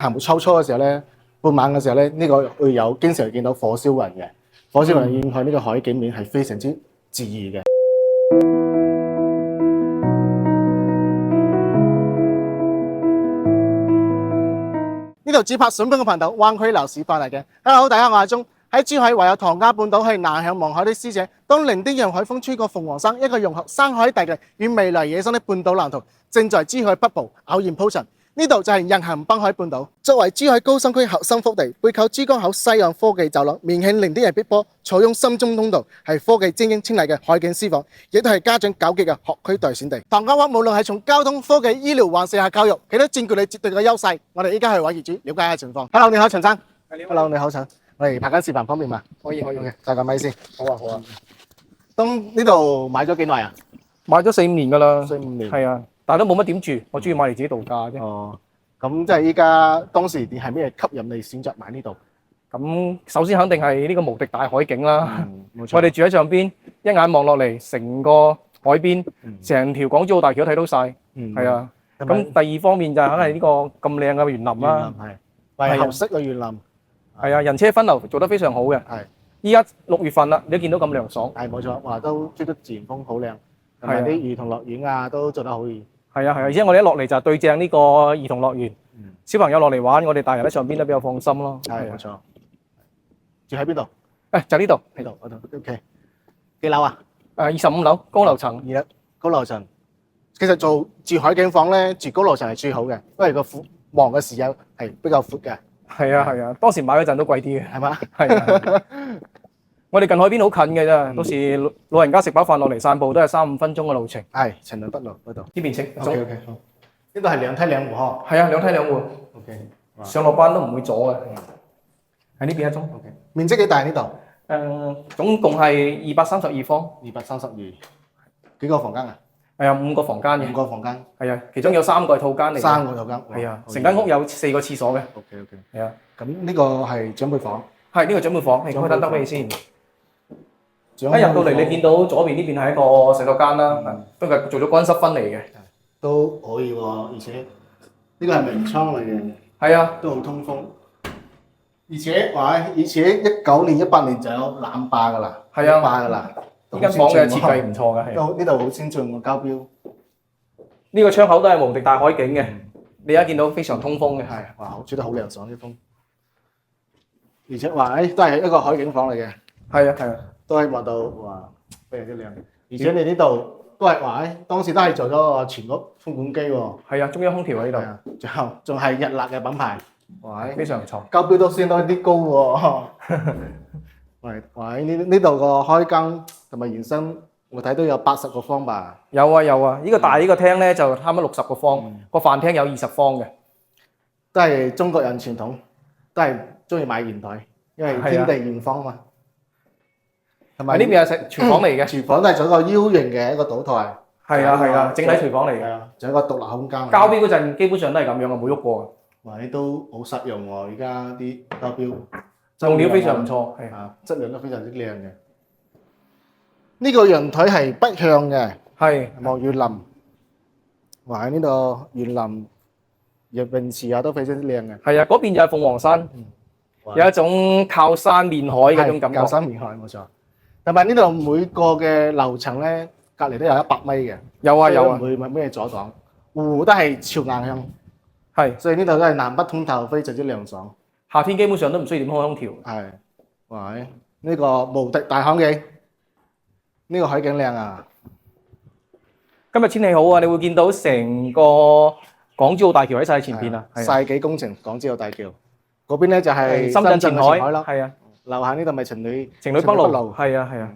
行到秋初嘅時候咧，傍晚嘅時候咧，呢個會有經常見到火燒雲嘅。火燒雲影響呢個海景面係非常之治癒嘅。呢度只拍筍盤嘅頻道，灣區樓市翻嚟嘅。Hello， 大家好，我係鐘。喺珠海唯有唐家半島係南向望海的師姐。當零丁洋海風吹過鳳凰山，一個融合山海地嘅與未來野生的半島藍圖，正在珠海北部偶然鋪陳。呢度就係人行濱海半島，作為珠海高新區核心腹地，背靠珠江口西岸科技走廊，面向零丁洋碧波，坐擁深中通道，係科技精英青睞嘅海景私房，亦都係家長糾結嘅學區待選地。唐家灣無論係從交通、科技、醫療還是係教育，佢都佔據你絕對嘅優勢。我哋依家去揾業主了解下情況。Hello， 你好，陳生。Hello， 你好，陳。我哋拍緊視頻方便嘛？可以。帶個咪先。好啊。當呢度買咗幾耐啊？買咗4-5年㗎啦。4-5年。係啊。但係都冇乜點住，我中意買嚟自己度假啫。哦，咁即係依家當時係咩吸引你選擇買呢度？咁首先肯定係呢個無敵大海景啦。冇錯。我哋住喺上邊，一眼望落嚟，成個海邊，成條港珠澳大橋都睇到晒。係啊。咁第二方面就係肯定呢個咁靚嘅園林啦。係合適嘅園林。係啊，人車分流做得非常好嘅。係。依家6月份啦，你都見到咁涼爽。係冇錯，話都吹得自然風好靚，同埋啲兒童樂園啊都做得好易。係啊，而且我哋一落嚟就對正呢個兒童樂園，小朋友落嚟玩，我哋大人喺上邊都比較放心咯。係冇錯。住喺邊度？就呢度。呢度嗰度。OK。幾樓啊？25樓，高樓層。高樓層。其實住海景房咧，住高樓層係最好嘅，因為個望嘅視野係比較闊嘅。係啊，當時買嗰陣都貴啲嘅，係嘛？係。我哋近海邊好近嘅啫，到時老人家食飽飯落嚟散步都係3-5分鐘嘅路程。係秦嶺北路嗰度。呢邊請。OK， 好。呢度係兩梯兩戶呵。係啊，兩梯兩戶。OK。上落班都唔會阻嘅。喺呢邊一宗。OK。面積幾大呢度？總共係232方。232。幾個房間啊？係啊，5個房間嘅。5個房間。係啊，其中有3個係套間嚟。3個套間。係啊，成間屋有4個廁所嘅。OK。係啊。咁呢個係長輩房。係呢個長輩房，開燈燈俾你先。一入到嚟，你見到左邊呢邊係一個洗手間啦，都係做咗乾濕分離嘅，都可以喎。而且呢個係明窗嚟嘅，係啊，都好通風。而且19年、18年就有冷霸噶啦，係啊，霸噶啦。呢間房嘅設計唔錯嘅，係。呢度好先進嘅交標。呢個窗口都係無敵大海景嘅，你而家見到非常通風嘅，係哇，我覺得好涼爽啲風。而且都係一個海景房嚟嘅，係啊。都係望到哇，非常之靚。而且你呢度都係當時都係做咗個全屋風管機喎。係啊，中央空調喺度。仲係日立嘅品牌，非常唔錯。交標都相當啲高喎。呢度個開間同埋延伸，我睇都有80個方吧。有啊，呢個大呢個廳咧就差唔多60個方，個飯廳有20方嘅。都係中國人傳統，都係中意買現代，因為天地圓方嘛。同埋呢邊係廚房嚟嘅，廚房都係做一個 U 型嘅一個島台。係啊，整體廚房嚟嘅，仲有一個獨立空間。交標嗰陣基本上都係咁樣嘅，冇喐過。哇！都好實用喎，而家啲交標用料非常唔錯，係質量都非常之靚嘅。呢個陽台係北向嘅，係望園林。哇！喺呢度園林、泳池啊都非常之靚嘅。係啊，嗰邊就係鳳凰山，有一種靠山面海嘅種感覺。靠山面海冇錯。同埋呢度每個嘅樓層咧，隔離都有100米嘅。有啊，唔會咩阻擋。湖都係朝南向，係，所以呢度都係南北通透，非常之涼爽。夏天基本上都唔需要點開空調。係，哇！呢個無敵大海景，呢個海景靚啊！今日天氣好啊，你會見到成個港珠澳大橋喺晒前邊啊。世紀工程港珠澳大橋嗰邊咧就係深圳前海啦。係啊。樓下呢度咪情侶北路，係啊。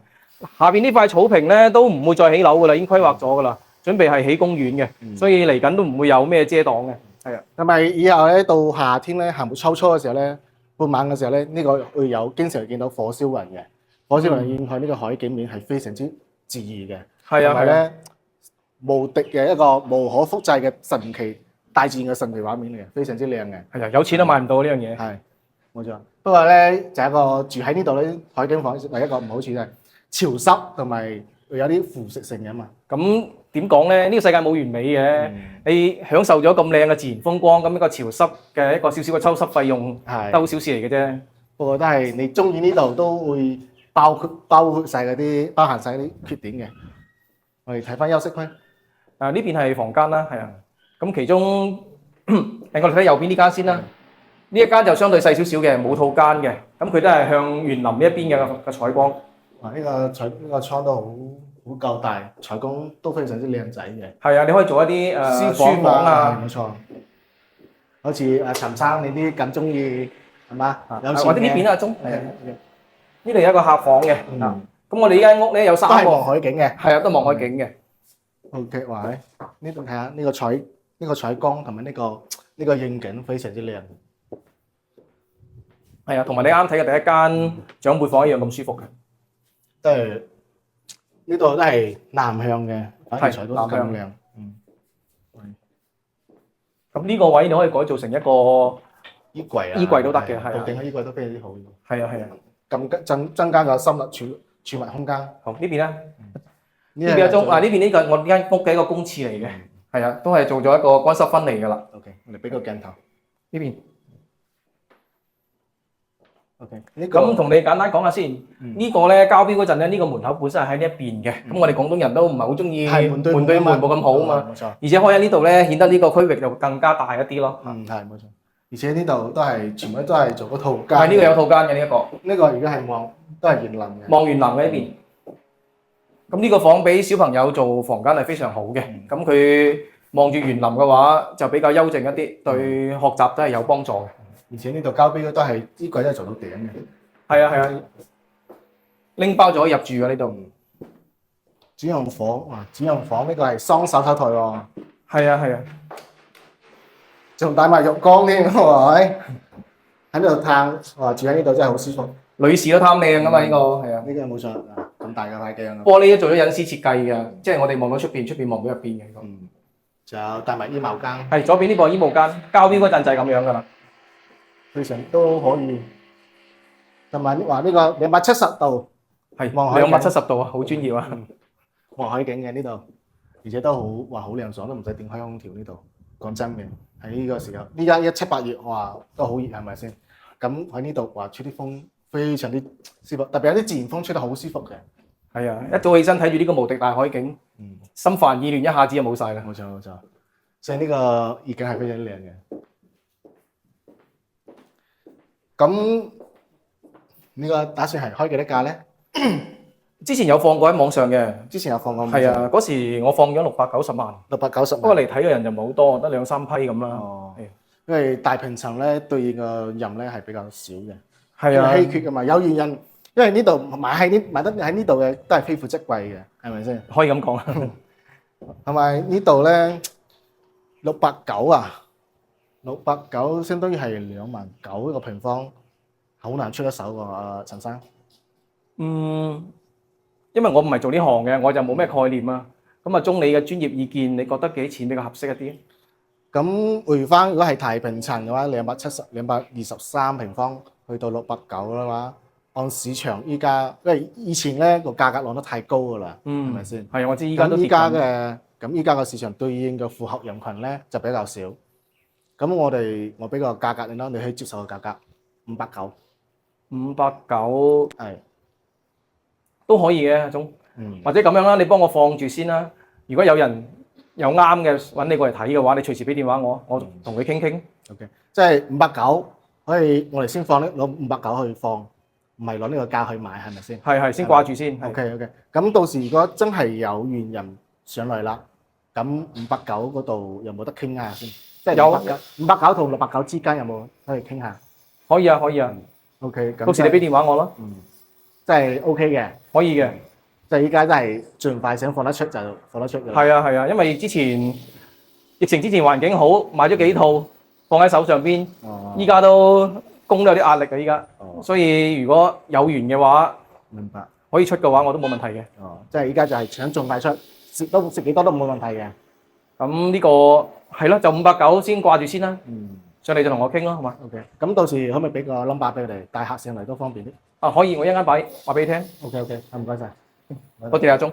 下邊呢塊草坪咧都唔會再起樓噶啦，已經規劃咗噶啦，準備係起公園嘅，所以嚟緊都唔會有咩遮擋嘅。係啊，同埋以後咧到夏天咧行到秋初嘅時候咧，傍晚嘅時候咧，呢個會有經常見到火燒雲嘅。火燒雲影響呢個海景面係非常之治癒嘅。係啊，係咧無敵嘅一個無可複製嘅神奇大自然嘅神奇畫面嚟嘅，非常之靚嘅。係啊，有錢都買唔到呢樣嘢。係。冇錯，不過咧就係一個住喺呢度咧，海景房係一個唔好處就係潮濕同埋有啲腐蝕性嘅嘛。咁點講咧？呢個世界冇完美嘅，你享受咗咁靚嘅自然風光，咁一個潮濕嘅一個少少嘅抽濕費用，都好小事嚟嘅啫。不過都係你中意呢度都會包晒嗰啲包含晒啲缺點嘅。我哋睇翻休息區。呢邊係房間啦，係啊。咁其中我哋睇右邊呢間先啦。呢一間就相對細少少嘅，冇套間嘅。咁佢都係向園林呢一邊嘅採光。呢個窗都好夠大，採光都非常之靚仔嘅。係啊，你可以做一啲書房啊，冇錯。好似陳生你啲咁中意係嘛？或者呢邊啊，中係呢度有一個客房嘅。咁我哋呢間屋咧有3個，都係望海景嘅。係啊，都望海景嘅。OK， 哇！呢度睇下呢個採光同埋呢個應景非常之靚。係啊，同埋你啱睇嘅第一間長輩房一樣咁舒服嘅。都係呢度都係南向嘅，係採光咁靚。咁呢個位你可以改造成一個衣櫃啊，衣櫃都得嘅，係啊。獨定嘅衣櫃都非常之好。係啊係啊。咁增加咗深入儲物空間。好，呢邊咧，呢邊有中呢邊呢個我間屋嘅一個公廁嚟嘅，係啊，都係做咗一個乾濕分離㗎啦。OK， 我哋俾個鏡頭呢邊。OK， 咁同你簡單講下先，呢個咧交標嗰陣咧，呢個門口本身係喺呢一邊嘅，咁我哋廣東人都唔係好中意門對門冇咁好啊嘛，冇錯。而且開喺呢度咧，顯得呢個區域就更加大一啲咯。係冇錯。而且呢度都係全部都係做個套間。係呢個有套間嘅呢一個。呢個而家係都係園林嘅。望園林嘅呢邊。咁呢個房俾小朋友做房間係非常好嘅，咁佢望住園林嘅話就比較幽靜一啲，對學習都係有幫助嘅。而且呢度交標都係衣櫃都係做到頂嘅。係啊係啊，拎包就可以入住嘅呢度。主人房啊，主人房呢個係雙手抽台喎。係啊係啊，仲帶埋浴缸添，係咪？喺呢度嘆，哇！住喺呢度真係好舒服。女士都貪靚噶嘛呢個，係啊。呢個冇錯，咁大嘅塊鏡啊。玻璃都做咗隱私設計嘅，即係我哋望到出邊，出邊望到入邊嘅。仲有帶埋衣帽間。係左邊呢個衣帽間，交標嗰陣就係咁樣噶啦。非常都可以，同埋話呢個270度，係望海景270度啊，好專業啊！望海景嘅呢度，而且都好涼爽，都唔使點開空調呢度。講真嘅，喺呢個時候，依家7、8月，哇，都好熱係咪先？咁喺呢度話吹啲風，非常之舒服，特別有啲自然風吹得好舒服嘅。係啊，一早起身睇住呢個無敵大海景，心煩意亂一下子就冇晒啦。冇錯冇錯，所以呢個意境係非常之靚嘅。咁呢個打算係開幾多價咧？之前有放過喺網上嘅，之前有放過。係啊，嗰時我放咗690萬，690萬。不過嚟睇嘅人就唔係好多，得2、3批咁啦。哦，因為大平層咧對應嘅人咧係比較少嘅，係啊，稀缺嘅嘛。有原因，因為呢度買得喺呢度嘅都係非富則貴嘅，係咪先？可以咁講啦。同埋呢度咧690啊，690相當於係29000一個平方，好難出得手喎，陳生。因為我唔係做呢行嘅，我就冇咩概念啊。咁啊，中你嘅專業意見，你覺得幾錢比較合適一啲？咁回翻，如果係大平層嘅話，223平方去到690啦嘛。按市場依家，因為以前咧個價格浪得太高㗎啦，係咪先？係啊，我知依家都跌緊。咁依家個市場對應嘅符合人群咧就比較少。咁我俾個價格你啦，你可以接受嘅價格590。590係都可以嘅，阿總。或者咁樣啦，你幫我放住先啦。如果有人有啱嘅揾你過嚟睇嘅話，你隨時俾電話我同佢傾傾。OK， 即係590可以，我哋先放攞590去放，唔係攞呢個價去買，係咪先？係先掛住先。OK， 咁到時如果真係有緣人上嚟啦，咁590嗰度有冇得傾下先？即係有590同690之間有冇可以傾下？可以啊。OK， 咁到時你俾電話我咯。即係 OK 嘅，可以嘅。即係依家真係盡快想放得出就放得出嘅。係啊，因為之前疫情之前環境好，買咗幾套放喺手上邊，依家都供都有啲壓力嘅依家。所以如果有緣嘅話，明白，可以出嘅話我都冇問題嘅。即係依家就係想盡快出，蝕幾多都冇問題嘅。咁呢個係咯，就590先掛住先啦。上嚟就同我傾咯，好嘛 ？OK， 咁到時可唔可以俾個 number 俾佢哋帶客上嚟都方便啲？可以，我一陣間話俾你聽。OK， 唔該晒。多謝阿鐘。